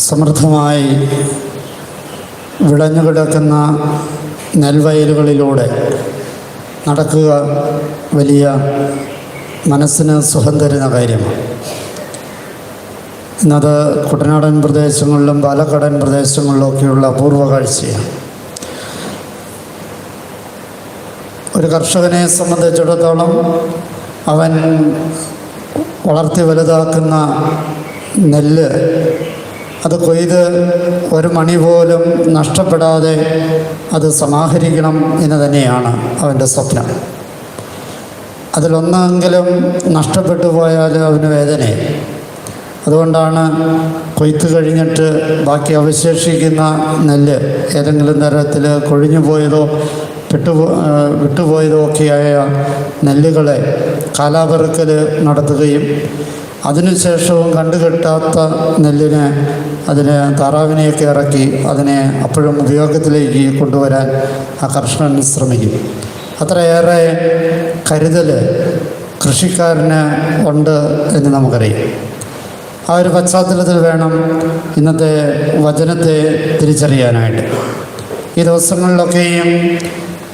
സമൃദ്ധമായി വിളഞ്ഞുകിടക്കുന്ന നെൽവയലുകളിലൂടെ നടക്കുക വലിയ മനസ്സിന് സുഖം തരുന്ന കാര്യമാണ്. ഇന്നത് കുട്ടനാടൻ പ്രദേശങ്ങളിലും പാലക്കാടൻ പ്രദേശങ്ങളിലൊക്കെയുള്ള അപൂർവ കാഴ്ചയാണ്. ഒരു കർഷകനെ സംബന്ധിച്ചിടത്തോളം അവൻ വളർത്തി വലുതാക്കുന്ന നെല്ല് അത് കൊയ്ത് ഒരു മണി പോലും നഷ്ടപ്പെടാതെ അത് സമാഹരിക്കണം എന്ന് തന്നെയാണ് അവൻ്റെ സ്വപ്നം. അതിലൊന്നെങ്കിലും നഷ്ടപ്പെട്ടു പോയാൽ അവന് വേദനയാണ്. അതുകൊണ്ടാണ് കൊയ്ത്ത് കഴിഞ്ഞിട്ട് ബാക്കി അവശേഷിക്കുന്ന നെല്ല് ഏതെങ്കിലും തരത്തിൽ കൊഴിഞ്ഞു പോയതോ വിട്ടുപോയതോ ഒക്കെയായ നെല്ലുകളെ കാലാപെറുക്കൽ നടത്തുകയും അതിനുശേഷവും കണ്ടുകെട്ടാത്ത നെല്ലിനെ അതിനെ താറാവിനെയൊക്കെ ഇറക്കി അതിനെ അപ്പോഴും ഉപയോഗത്തിലേക്ക് കൊണ്ടുവരാൻ ആ കർഷകൻ ശ്രമിക്കും. അത്രയേറെ കരുതൽ കൃഷിക്കാരന് ഉണ്ട് എന്ന് നമുക്കറിയാം. ആ ഒരു പശ്ചാത്തലത്തിൽ വേണം ഇന്നത്തെ വചനത്തെ തിരിച്ചറിയാനായിട്ട്. ഈ ദിവസങ്ങളിലൊക്കെയും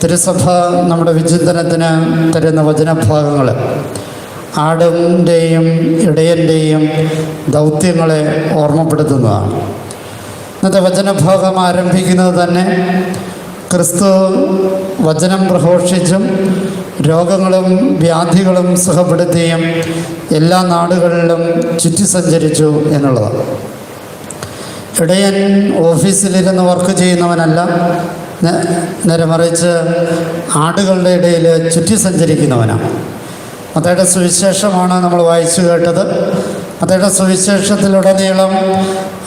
തിരുസഭ നമ്മുടെ വിചിന്തനത്തിന് തരുന്ന വചനഭാഗങ്ങൾ ആടിൻ്റെയും ഇടയൻ്റെയും ദൗത്യങ്ങളെ ഓർമ്മപ്പെടുത്തുന്നതാണ്. ഇന്നത്തെ വചനഭാഗം ആരംഭിക്കുന്നത് തന്നെ ക്രിസ്തു വചനം പ്രഘോഷിച്ചും രോഗങ്ങളും വ്യാധികളും സുഖപ്പെടുത്തിയും എല്ലാ നാടുകളിലും ചുറ്റി സഞ്ചരിച്ചു എന്നുള്ളതാണ്. ഇടയൻ ഓഫീസിലിരുന്ന് വർക്ക് ചെയ്യുന്നവനല്ല, നേരെ മറിച്ച് ആടുകളുടെ ഇടയിൽ ചുറ്റി സഞ്ചരിക്കുന്നവനാണ്. മത്തായിയുടെ സുവിശേഷമാണ് നമ്മൾ വായിച്ചു കേട്ടത്. മത്തായിയുടെ സുവിശേഷത്തിലുടനീളം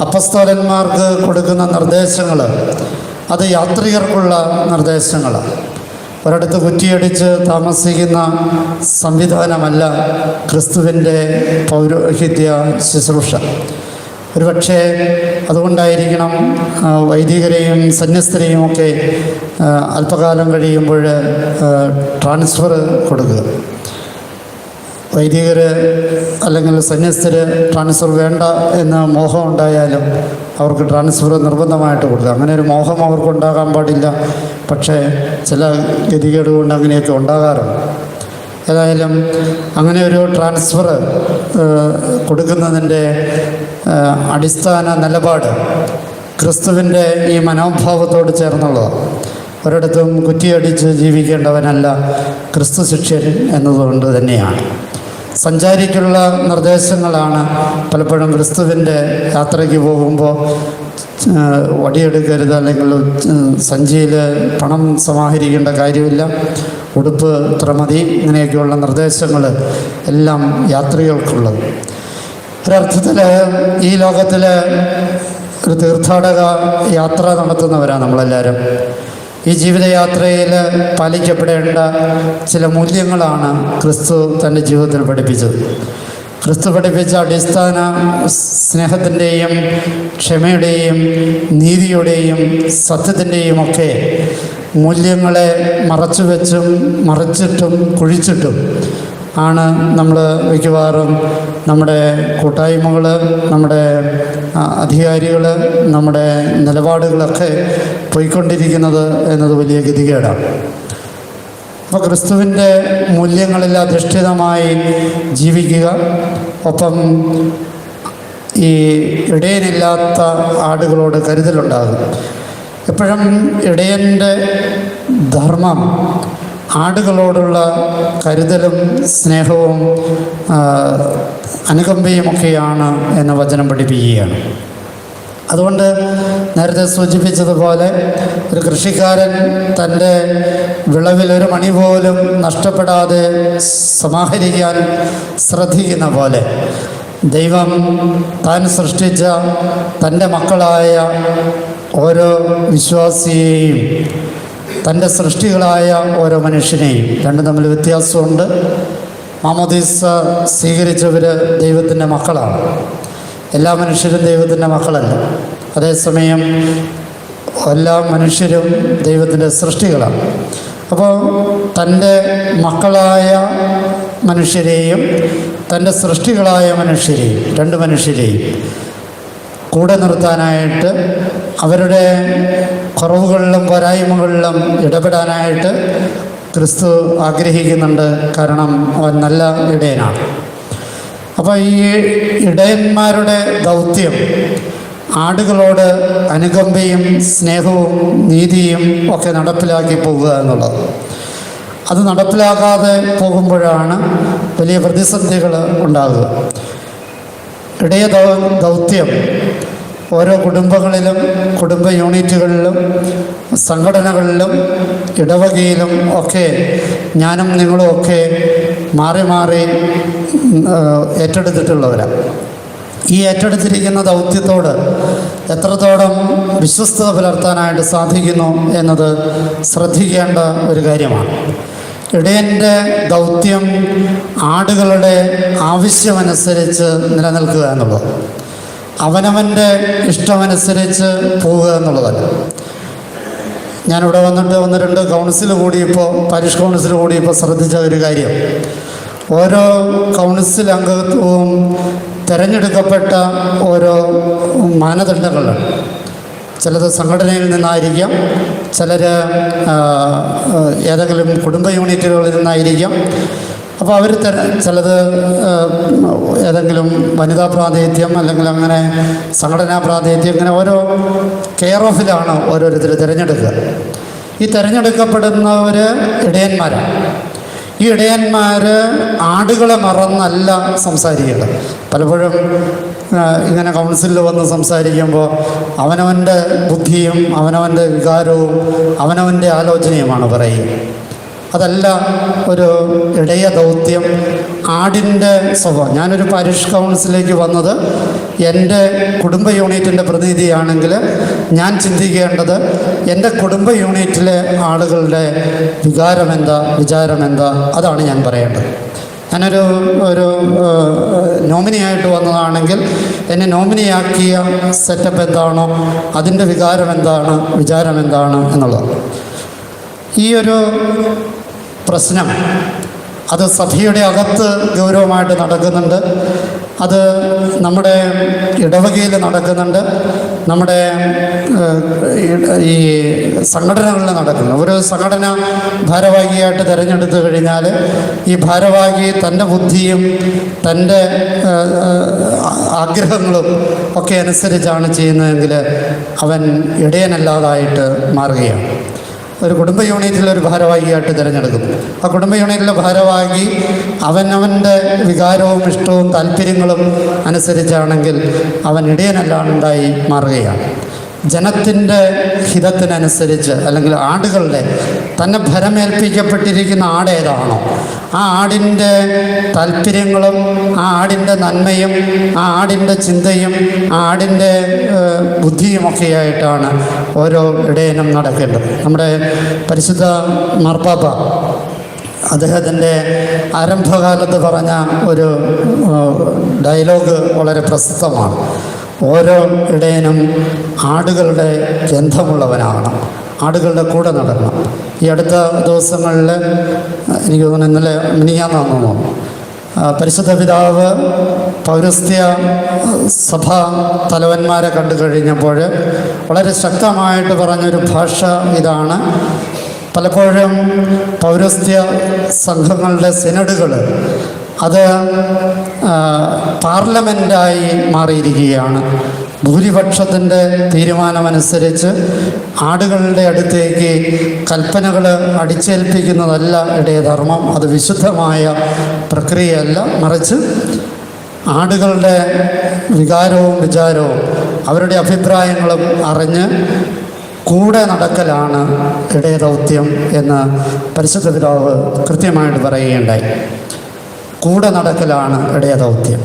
അപ്പസ്തോലന്മാർക്ക് കൊടുക്കുന്ന നിർദ്ദേശങ്ങൾ അത് യാത്രികർക്കുള്ള നിർദ്ദേശങ്ങളാണ്. ഒരിടത്ത് കുറ്റിയടിച്ച് താമസിക്കുന്ന സംവിധാനമല്ല ക്രിസ്തുവിൻ്റെ പൗരോഹിത്യ ശുശ്രൂഷ. ഒരുപക്ഷെ അതുകൊണ്ടായിരിക്കണം വൈദികരെയും സന്യസ്തരെയും ഒക്കെ അല്പകാലം കഴിയുമ്പോൾ ട്രാൻസ്ഫർ കൊടുക്കുക. വൈദികർ അല്ലെങ്കിൽ സന്യസ്തർ ട്രാൻസ്ഫർ വേണ്ട എന്ന മോഹം ഉണ്ടായാലും അവർക്ക് ട്രാൻസ്ഫർ നിർബന്ധമായിട്ട് കൊടുക്കുക. അങ്ങനെ ഒരു മോഹം അവർക്കുണ്ടാകാൻ പാടില്ല. പക്ഷേ ചില ഗതികേട് കൊണ്ട് അങ്ങനെയൊക്കെ ഉണ്ടാകാറുണ്ട്. ഏതായാലും അങ്ങനെ ഒരു ട്രാൻസ്ഫർ കൊടുക്കുന്നതിൻ്റെ അടിസ്ഥാന നിലപാട് ക്രിസ്തുവിൻ്റെ ഈ മനോഭാവത്തോട് ചേർന്നുള്ളതാണ്. ഒരിടത്തും കുറ്റിയടിച്ച് ജീവിക്കേണ്ടവനല്ല ക്രിസ്തു ശിഷ്യൻ എന്നതുകൊണ്ട് തന്നെയാണ്. സഞ്ചാരിക്കുള്ള നിർദ്ദേശങ്ങളാണ് പലപ്പോഴും ക്രിസ്തുവിൻ്റെ യാത്രയ്ക്ക് പോകുമ്പോൾ വടിയെടുക്കരുത്, അല്ലെങ്കിൽ സഞ്ചിയിൽ പണം സമാഹരിക്കേണ്ട കാര്യമില്ല, ഉടുപ്പ് ഇത്ര മതി, ഇങ്ങനെയൊക്കെയുള്ള നിർദ്ദേശങ്ങൾ എല്ലാം യാത്രികൾക്കുള്ളത്. ഒരർത്ഥത്തിൽ ഈ ലോകത്തിൽ ഒരു തീർത്ഥാടക യാത്ര നടത്തുന്നവരാണ് നമ്മളെല്ലാവരും. ഈ ജീവിതയാത്രയിൽ പാലിക്കപ്പെടേണ്ട ചില മൂല്യങ്ങളാണ് ക്രിസ്തു തൻ്റെ ജീവിതത്തിൽ പഠിപ്പിച്ചത്. ക്രിസ്തു പഠിപ്പിച്ച അടിസ്ഥാന സ്നേഹത്തിൻ്റെയും ക്ഷമയുടെയും നീതിയുടെയും സത്യത്തിൻ്റെയും ഒക്കെ മൂല്യങ്ങളെ മറച്ചുവെച്ചും മറച്ചിട്ടും കുഴിച്ചിട്ടും ആണ് നമ്മൾ മിക്കവാറും നമ്മുടെ കൂട്ടായ്മകൾ, നമ്മുടെ അധികാരികൾ, നമ്മുടെ നിലപാടുകളൊക്കെ പോയിക്കൊണ്ടിരിക്കുന്നത് എന്നത് വലിയ ഗതികേടാണ്. അപ്പോൾ ക്രിസ്തുവിൻ്റെ മൂല്യങ്ങളിൽ അധിഷ്ഠിതമായി ജീവിക്കുക, ഒപ്പം ഈ ഇടയനില്ലാത്ത ആടുകളോട് കരുതലുണ്ടാകും. എപ്പോഴും ഇടയൻ്റെ ധർമ്മം ആടുകളോടുള്ള കരുതലും സ്നേഹവും അനുകമ്പയുമൊക്കെയാണ് എന്ന് വചനം പഠിപ്പിക്കുകയാണ്. അതുകൊണ്ട് നേരത്തെ സൂചിപ്പിച്ചതുപോലെ ഒരു കൃഷിക്കാരൻ തൻ്റെ വിളവിലൊരു മണി പോലും നഷ്ടപ്പെടാതെ സമാഹരിക്കാൻ ശ്രദ്ധിക്കുന്ന പോലെ ദൈവം താൻ സൃഷ്ടിച്ച തൻ്റെ മക്കളായ ഓരോ വിശ്വാസിയെയും തൻ്റെ സൃഷ്ടികളായ ഓരോ മനുഷ്യനെയും, രണ്ടും തമ്മിൽ വ്യത്യാസമുണ്ട്. മാമോദീസ സ്വീകരിച്ചവർ ദൈവത്തിൻ്റെ മക്കളാണ്. എല്ലാ മനുഷ്യരും ദൈവത്തിൻ്റെ മക്കളല്ല. അതേസമയം എല്ലാ മനുഷ്യരും ദൈവത്തിൻ്റെ സൃഷ്ടികളാണ്. അപ്പോൾ തൻ്റെ മക്കളായ മനുഷ്യരെയും തൻ്റെ സൃഷ്ടികളായ മനുഷ്യരെയും, രണ്ട് മനുഷ്യരെയും കൂടെ നിർത്താനായിട്ട്, അവരുടെ കുറവുകളിലും പോരായ്മകളിലും ഇടപെടാനായിട്ട് ക്രിസ്തു ആഗ്രഹിക്കുന്നുണ്ട്. കാരണം അവൻ നല്ല ഇടയനാണ്. അപ്പോൾ ഈ ഇടയന്മാരുടെ ദൗത്യം ആടുകളോട് അനുകമ്പയും സ്നേഹവും നീതിയും ഒക്കെ നടപ്പിലാക്കി പോകുക എന്നുള്ളത്. അത് നടപ്പിലാക്കാതെ പോകുമ്പോഴാണ് വലിയ പ്രതിസന്ധികൾ ഉണ്ടാകുക. ഇടയ ദൗത്യം ഓരോ കുടുംബങ്ങളിലും, കുടുംബ യൂണിറ്റുകളിലും, സംഘടനകളിലും, ഇടവകയിലും ഒക്കെ ഞാനും നിങ്ങളും ഒക്കെ മാറി മാറി ഏറ്റെടുത്തിട്ടുള്ളവരാണ്. ഈ ഏറ്റെടുത്തിരിക്കുന്ന ദൗത്യത്തോട് എത്രത്തോളം വിശ്വസ്തത പുലർത്താനായിട്ട് സാധിക്കുന്നു എന്നത് ശ്രദ്ധിക്കേണ്ട ഒരു കാര്യമാണ്. ഇടയൻ്റെ ദൗത്യം ആടുകളുടെ ആവശ്യമനുസരിച്ച് നിലനിൽക്കുക എന്നുള്ളത്, അവനവൻ്റെ ഇഷ്ടമനുസരിച്ച് പോവുക എന്നുള്ളതല്ല. ഞാനിവിടെ വന്നിട്ട് 1-2 കൗൺസിൽ കൂടിയപ്പോൾ, പാരിഷ് കൗൺസിൽ കൂടിയപ്പോൾ ശ്രദ്ധിച്ച ഒരു കാര്യം, ഓരോ കൗൺസിൽ അംഗത്വവും തിരഞ്ഞെടുക്കപ്പെട്ട ഓരോ മാനദണ്ഡങ്ങളുണ്ട്. ചിലത് സംഘടനയിൽ നിന്നായിരിക്കാം, ചിലർ ഏതെങ്കിലും കുടുംബ യൂണിറ്റുകളിൽ നിന്നായിരിക്കാം. അപ്പോൾ അവർ ചിലത് ഏതെങ്കിലും വനിതാ പ്രാതിനിധ്യം അല്ലെങ്കിൽ അങ്ങനെ സംഘടനാ പ്രാതിനിധ്യം, ഇങ്ങനെ ഓരോ കെയർ ഓഫിലാണ് ഓരോരുത്തർ തിരഞ്ഞെടുക്കുക. ഈ തിരഞ്ഞെടുക്കപ്പെടുന്നവർ ഇടയന്മാരാണ്. ഈ ഇടയന്മാർ ആടുകളെ മറന്നല്ല സംസാരിക്കുന്നത്. പലപ്പോഴും ഇങ്ങനെ കൗൺസിലിൽ വന്ന് സംസാരിക്കുമ്പോൾ അവനവൻ്റെ ബുദ്ധിയും അവനവൻ്റെ വികാരവും അവനവൻ്റെ ആലോചനയുമാണ് പറയുക. അതല്ല ഒരു ഇടയ ദൗത്യം. ആടിൻ്റെ സ്വഭാവം, ഞാനൊരു പാരിഷ് കൗൺസിലേക്ക് വന്നത് എൻ്റെ കുടുംബ യൂണിറ്റിൻ്റെ പ്രതിനിധിയാണെങ്കിൽ ഞാൻ ചിന്തിക്കേണ്ടത് എൻ്റെ കുടുംബ യൂണിറ്റിലെ ആളുകളുടെ വികാരമെന്താ, വിചാരമെന്താ, അതാണ് ഞാൻ പറയേണ്ടത്. ഞാനൊരു നോമിനിയായിട്ട് വന്നതാണെങ്കിൽ എന്നെ നോമിനിയാക്കിയ സെറ്റപ്പ് എന്താണോ അതിൻ്റെ വികാരം എന്താണ്, വിചാരം എന്താണ് എന്നുള്ളത്. ഈ ഒരു പ്രശ്നം അത് സഭയുടെ അകത്ത് ഗൗരവമായിട്ട് നടക്കുന്നുണ്ട്. അത് നമ്മുടെ ഇടവകയിൽ നടക്കുന്നുണ്ട്, നമ്മുടെ ഈ സംഘടനകളിൽ നടക്കുന്നു. ഒരു സംഘടന ഭാരവാഹിയായിട്ട് തിരഞ്ഞെടുത്തു കഴിഞ്ഞാൽ ഈ ഭാരവാഹി തൻ്റെ ബുദ്ധിയും തൻ്റെ ആഗ്രഹങ്ങളും ഒക്കെ അനുസരിച്ചാണ് ചെയ്യുന്നതെങ്കിൽ അവൻ ഇടയനല്ലാതായിട്ട് മാറുകയാണ്. ഒരു കുടുംബ യൂണിറ്റിലൊരു ഭാരവാഹിയായിട്ട് തിരഞ്ഞെടുക്കും. ആ കുടുംബ യൂണിറ്റിലെ ഭാരവാഹി അവനവൻ്റെ വികാരവും ഇഷ്ടവും താല്പര്യങ്ങളും അനുസരിച്ചാണെങ്കിൽ അവൻ ഇടയനല്ലാണ്ടായി മാറുകയാണ്. ജനത്തിൻ്റെ ഹിതത്തിനനുസരിച്ച്, അല്ലെങ്കിൽ ആടുകളുടെ തന്നെ ഭരമേൽപ്പിക്കപ്പെട്ടിരിക്കുന്ന ആട് ഏതാണോ ആ ആടിൻ്റെ താല്പര്യങ്ങളും ആ ആടിൻ്റെ നന്മയും ആ ആടിൻ്റെ ചിന്തയും ആ ആടിൻ്റെ ബുദ്ധിയുമൊക്കെയായിട്ടാണ് ഓരോ ഇടയനും നടക്കേണ്ടത്. നമ്മുടെ പരിശുദ്ധ മാർപ്പാപ്പ അദ്ദേഹത്തിൻ്റെ ആരംഭകാലത്ത് പറഞ്ഞ ഒരു ഡയലോഗ് വളരെ പ്രസിദ്ധമാണ്. ഓരോ ഇടയനും ആടുകളുടെ ഗന്ധമുള്ളവനാകണം, ആടുകളുടെ കൂടെ നടക്കണം. ഈ അടുത്ത ദിവസങ്ങളിൽ എനിക്ക് തോന്നുന്നു ഇന്നലെ മിനിഞ്ഞാന്നാണെന്ന് തോന്നുന്നു, പരിശുദ്ധ പിതാവ് പൗരസ്ത്യ സഭാ തലവന്മാരെ കണ്ടു കഴിഞ്ഞപ്പോൾ വളരെ ശക്തമായിട്ട് പറഞ്ഞൊരു ഭാഷ ഇതാണ്. പലപ്പോഴും പൗരസ്ത്യ സംഘങ്ങളുടെ സിനഡുകൾ അത് പാർലമെൻറ്റായി മാറിയിരിക്കുകയാണ്. ഭൂരിപക്ഷത്തിൻ്റെ തീരുമാനമനുസരിച്ച് ആടുകളുടെ അടുത്തേക്ക് കൽപ്പനകൾ അടിച്ചേൽപ്പിക്കുന്നതല്ല ഇടയധർമ്മം. അത് വിശുദ്ധമായ പ്രക്രിയയല്ല, മറിച്ച് ആടുകളുടെ വികാരവും വിചാരവും അവരുടെ അഭിപ്രായങ്ങളും അറിഞ്ഞ് കൂടെ നടക്കലാണ് ഇടയദൗത്യം എന്ന് പരിശുദ്ധ പിതാവ് കൃത്യമായിട്ട് പറയുകയുണ്ടായി. കൂടെ നടക്കലാണ് ഇടയദൗത്യം.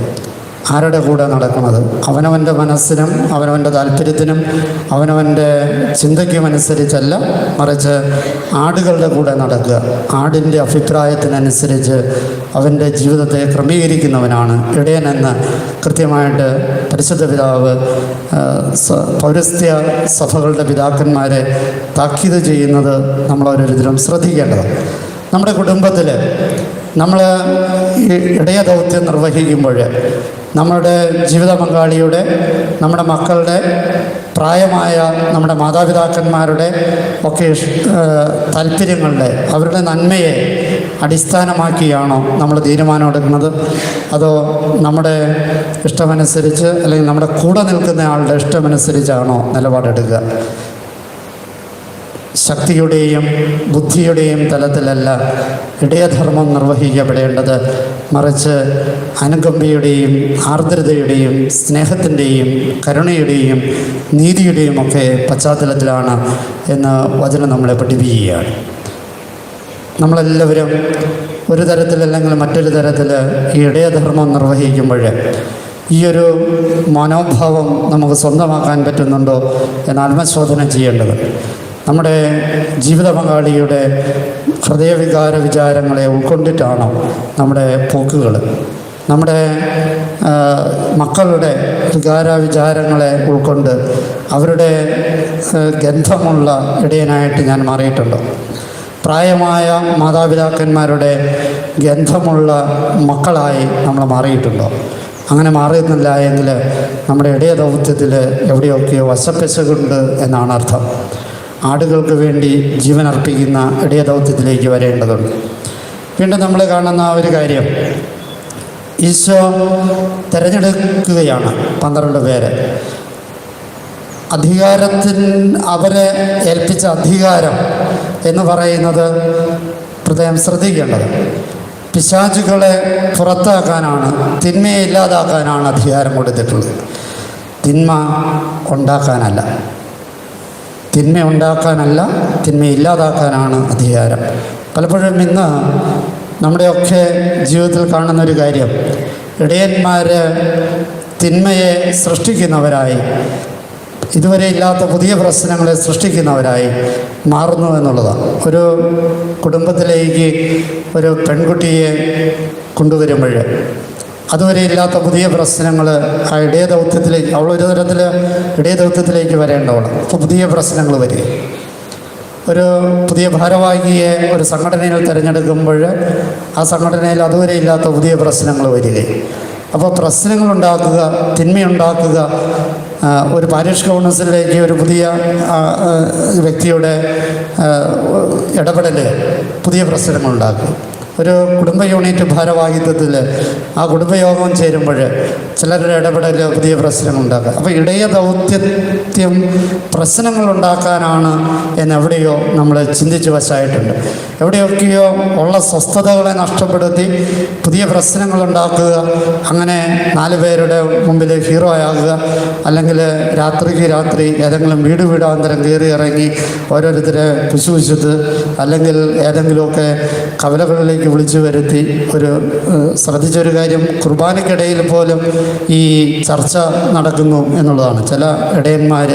ആരുടെ കൂടെ നടക്കുന്നത്? അവനവൻ്റെ മനസ്സിനും അവനവൻ്റെ താല്പര്യത്തിനും അവനവൻ്റെ ചിന്തയ്ക്കുമനുസരിച്ചല്ല, മറിച്ച് ആടുകളുടെ കൂടെ നടക്കുക. ആടിൻ്റെ അഭിപ്രായത്തിനനുസരിച്ച് അവൻ്റെ ജീവിതത്തെ ക്രമീകരിക്കുന്നവനാണ് ഇടയനെന്ന് കൃത്യമായിട്ട് പരിശുദ്ധ പിതാവ് പൗരസ്ത്യ സഭകളുടെ പിതാക്കന്മാരെ താക്കീത് ചെയ്യുന്നത് നമ്മൾ ഓരോരുത്തരും ശ്രദ്ധിക്കേണ്ടതാണ്. നമ്മുടെ കുടുംബത്തിൽ നമ്മൾ ഇടയ ദൗത്യം നിർവഹിക്കുമ്പോൾ നമ്മുടെ ജീവിത പങ്കാളിയുടെ, നമ്മുടെ മക്കളുടെ, പ്രായമായ നമ്മുടെ മാതാപിതാക്കന്മാരുടെ ഒക്കെ താല്പര്യങ്ങളുടെ, അവരുടെ നന്മയെ അടിസ്ഥാനമാക്കിയാണോ നമ്മൾ തീരുമാനമെടുക്കുന്നത്? അതോ നമ്മുടെ ഇഷ്ടമനുസരിച്ച് അല്ലെങ്കിൽ നമ്മുടെ കൂടെ നിൽക്കുന്ന ആളുടെ ഇഷ്ടമനുസരിച്ചാണോ നിലപാടെടുക്കുക? ശക്തിയുടെയും ബുദ്ധിയുടെയും തലത്തിലല്ല ഇടയധർമ്മം നിർവഹിക്കപ്പെടേണ്ടത്, മറിച്ച് അനുകമ്പയുടെയും ആർദ്രതയുടെയും സ്നേഹത്തിൻ്റെയും കരുണയുടെയും നീതിയുടെയും ഒക്കെ പശ്ചാത്തലത്തിലാണ് എന്ന് വചനം നമ്മളെ പഠിപ്പിക്കുകയാണ്. നമ്മളെല്ലാവരും ഒരു തരത്തിലല്ലെങ്കിൽ മറ്റൊരു തരത്തിൽ ഈ ഇടയധർമ്മം നിർവഹിക്കുമ്പോൾ ഈയൊരു മനോഭാവം നമുക്ക് സ്വന്തമാക്കാൻ പറ്റുന്നുണ്ടോ എന്ന് ആത്മശോധന ചെയ്യേണ്ടത്. നമ്മുടെ ജീവിത പങ്കാളിയുടെ ഹൃദയവികാര വിചാരങ്ങളെ ഉൾക്കൊണ്ടിട്ടാണോ നമ്മുടെ പോക്കുകൾ? നമ്മുടെ മക്കളുടെ വികാര വിചാരങ്ങളെ ഉൾക്കൊണ്ട് അവരുടെ ഗന്ധമുള്ള ഇടയനായിട്ട് ഞാൻ മാറിയിട്ടുണ്ടോ? പ്രായമായ മാതാപിതാക്കന്മാരുടെ ഗന്ധമുള്ള മക്കളായി നമ്മൾ മാറിയിട്ടുണ്ടോ? അങ്ങനെ മാറിയിരുന്നില്ല എങ്കിൽ നമ്മുടെ ഇടയ ദൗത്യത്തിൽ എവിടെയൊക്കെയോ വശപ്പശകുണ്ട് എന്നാണ് അർത്ഥം. ആടുകൾക്ക് വേണ്ടി ജീവനർപ്പിക്കുന്ന ഇടയ ദൗത്യത്തിലേക്ക് വരേണ്ടതുണ്ട്. വീണ്ടും നമ്മൾ കാണുന്ന ഒരു കാര്യം, ഈശോ തിരഞ്ഞെടുക്കുകയാണ് 12 പേരെ. അവരെ ഏൽപ്പിച്ച അധികാരം എന്ന് പറയുന്നത് പ്രത്യേകം ശ്രദ്ധിക്കേണ്ടത് പിശാചുകളെ പുറത്താക്കാനാണ്, തിന്മയെ ഇല്ലാതാക്കാനാണ് അധികാരം കൊടുത്തിട്ടുള്ളത്. തിന്മ ഉണ്ടാക്കാനല്ല, തിന്മ ഇല്ലാതാക്കാനാണ് അധികാരം. പലപ്പോഴും ഇന്ന് നമ്മുടെയൊക്കെ ജീവിതത്തിൽ കാണുന്നൊരു കാര്യം, ഇടയന്മാർ തിന്മയെ സൃഷ്ടിക്കുന്നവരായി, ഇതുവരെ ഇല്ലാത്ത പുതിയ പ്രശ്നങ്ങളെ സൃഷ്ടിക്കുന്നവരായി മാറുന്നു എന്നുള്ളതാണ്. ഒരു കുടുംബത്തിലേക്ക് ഒരു പെൺകുട്ടിയെ കൊണ്ടുവരുമ്പോൾ അതുവരെ ഇല്ലാത്ത പുതിയ പ്രശ്നങ്ങൾ ആ ഇടയ ദൗത്യത്തിലേക്ക്, അവളൊരു തരത്തിൽ ഇടയ ദൗത്യത്തിലേക്ക് വരേണ്ടവളാണ്. അപ്പോൾ പുതിയ പ്രശ്നങ്ങൾ വരിക. ഒരു പുതിയ ഭാരവാഹിയെ ഒരു സംഘടനയിൽ തിരഞ്ഞെടുക്കുമ്പോൾ ആ സംഘടനയിൽ അതുവരെ ഇല്ലാത്ത പുതിയ പ്രശ്നങ്ങൾ വരികയും, അപ്പോൾ പ്രശ്നങ്ങളുണ്ടാക്കുക, തിന്മയുണ്ടാക്കുക, ഒരു പാരിഷ് കൗൺസിലിലേക്ക് ഒരു പുതിയ വ്യക്തിയുടെ ഇടപെടൽ പുതിയ പ്രശ്നങ്ങളുണ്ടാക്കും. ഒരു കുടുംബ യൂണിറ്റ് ഭാരവാഹിത്വത്തിൽ ആ കുടുംബയോഗം ചേരുമ്പോൾ ചിലരുടെ ഇടപെടൽ പുതിയ പ്രശ്നങ്ങളുണ്ടാക്കുക. അപ്പോൾ ഇടയ ദൗത്യം പ്രശ്നങ്ങളുണ്ടാക്കാനാണ് എന്നെവിടെയോ നമ്മൾ ചിന്തിച്ച് വശമായിട്ടുണ്ട്. എവിടെയൊക്കെയോ ഉള്ള സ്വസ്ഥതകളെ നഷ്ടപ്പെടുത്തി പുതിയ പ്രശ്നങ്ങളുണ്ടാക്കുക, അങ്ങനെ 4 പേരുടെ മുമ്പിൽ ഹീറോ ആകുക, അല്ലെങ്കിൽ രാത്രിക്ക് രാത്രി ഏതെങ്കിലും വീടാന്തരം കയറി ഇറങ്ങി ഓരോരുത്തരെ കുശുകുശുത്ത്, അല്ലെങ്കിൽ ഏതെങ്കിലുമൊക്കെ കവലകളിലേക്ക് വിളിച്ചു വരുത്തി. ശ്രദ്ധിച്ചൊരു കാര്യം, കുർബാനയ്ക്കിടയിൽ പോലും ഈ ചർച്ച നടക്കുന്നു എന്നുള്ളതാണ്. ചില ഇടയന്മാർ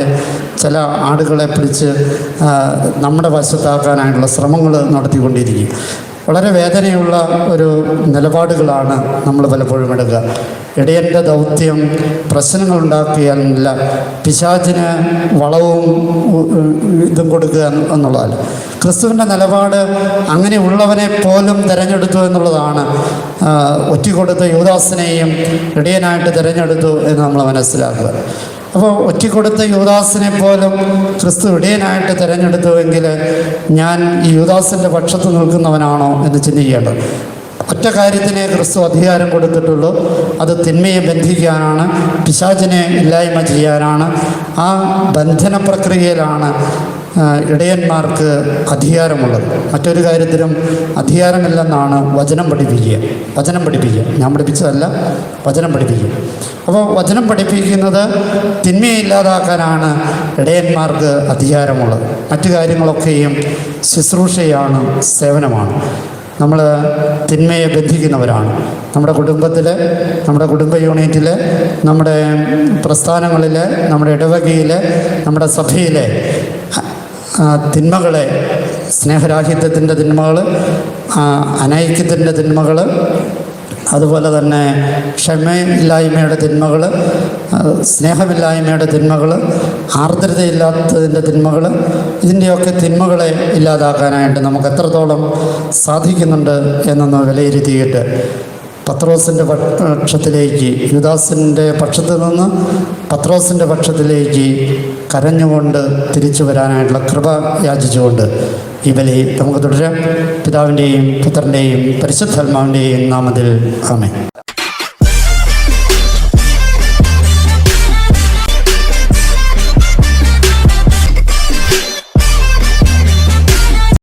ചില ആടുകളെ പിടിച്ച് നമ്മുടെ വശത്താക്കാനായിട്ടുള്ള ശ്രമങ്ങൾ നടത്തിക്കൊണ്ടിരിക്കും. വളരെ വേദനയുള്ള ഒരു നിലപാടുകളാണ് നമ്മൾ പലപ്പോഴും എടുക്കുക. ഇടയൻ്റെ ദൗത്യം പ്രശ്നങ്ങളുണ്ടാക്കിയല്ല, പിശാചിന് വളവും ഇതും കൊടുക്കുക എന്നുള്ളതല്ല. ക്രിസ്തുവിൻ്റെ നിലപാട് അങ്ങനെയുള്ളവനെ പോലും തിരഞ്ഞെടുത്തു എന്നുള്ളതാണ്. ഒറ്റിക്കൊടുത്ത യൂദാസിനെയും ഇടയനായിട്ട് തിരഞ്ഞെടുത്തു എന്ന് നമ്മൾ മനസ്സിലാക്കുക. അപ്പോൾ ഒറ്റിക്കൊടുത്ത യൂദാസിനെ പോലും ക്രിസ്തു ഇടയനായിട്ട് തിരഞ്ഞെടുത്തുവെങ്കിൽ ഞാൻ ഈ യൂദാസിൻ്റെ പക്ഷത്ത് നിൽക്കുന്നവനാണോ എന്ന് ചിന്തിക്കേണ്ടത്. ഒറ്റ കാര്യത്തിനെ ക്രിസ്തു അധികാരം കൊടുത്തിട്ടുള്ളൂ, അത് തിന്മയെ ബന്ധിക്കാനാണ്, പിശാചിനെ ഇല്ലായ്മ ചെയ്യാനാണ്. ആ ബന്ധന പ്രക്രിയയിലാണ് ഇടയന്മാർക്ക് അധികാരമുള്ളത്. മറ്റൊരു കാര്യത്തിലും അധികാരമില്ലെന്നാണ് വചനം പഠിപ്പിക്കുക. ഞാൻ പഠിപ്പിച്ചതല്ല, വചനം പഠിപ്പിക്കുക. അപ്പോൾ വചനം പഠിപ്പിക്കുന്നത് തിന്മയെ ഇല്ലാതാക്കാനാണ് ഇടയന്മാർക്ക് അധികാരമുള്ളത്. മറ്റു കാര്യങ്ങളൊക്കെയും ശുശ്രൂഷയാണ്, സേവനമാണ്. നമ്മൾ തിന്മയെ ബന്ധിക്കുന്നവരാണ്. നമ്മുടെ കുടുംബത്തിൽ, നമ്മുടെ കുടുംബ യൂണിറ്റിൽ, നമ്മുടെ പ്രസ്ഥാനങ്ങളിൽ, നമ്മുടെ ഇടവകയിൽ, നമ്മുടെ സഭയിലെ തിന്മകളെ, സ്നേഹരാഹിത്യത്തിൻ്റെ തിന്മകൾ, അനൈക്യത്തിൻ്റെ തിന്മകൾ, അതുപോലെ തന്നെ ക്ഷമയില്ലായ്മയുടെ തിന്മകൾ, സ്നേഹമില്ലായ്മയുടെ തിന്മകൾ, ആർദ്രതയില്ലാത്തതിൻ്റെ തിന്മകൾ, ഇതിൻ്റെയൊക്കെ തിന്മകളെ ഇല്ലാതാക്കാനായിട്ട് നമുക്ക് എത്രത്തോളം സാധിക്കുന്നുണ്ട് എന്നൊന്ന് വിലയിരുത്തിയിട്ട് പത്രോസിൻ്റെ പക്ഷത്തിലേക്ക്, യുദാസിൻ്റെ പക്ഷത്തു നിന്ന് പത്രോസിൻ്റെ പക്ഷത്തിലേക്ക് കരഞ്ഞുകൊണ്ട് തിരിച്ചു വരാനായിട്ടുള്ള കൃപ യാചിച്ചുകൊണ്ട് ഈ ബലി നമുക്ക് തുടരാം. പിതാവിൻ്റെയും പുത്രൻ്റെയും പരിശുദ്ധാത്മാവിൻ്റെയും നാമത്തിൽ ആമേൻ.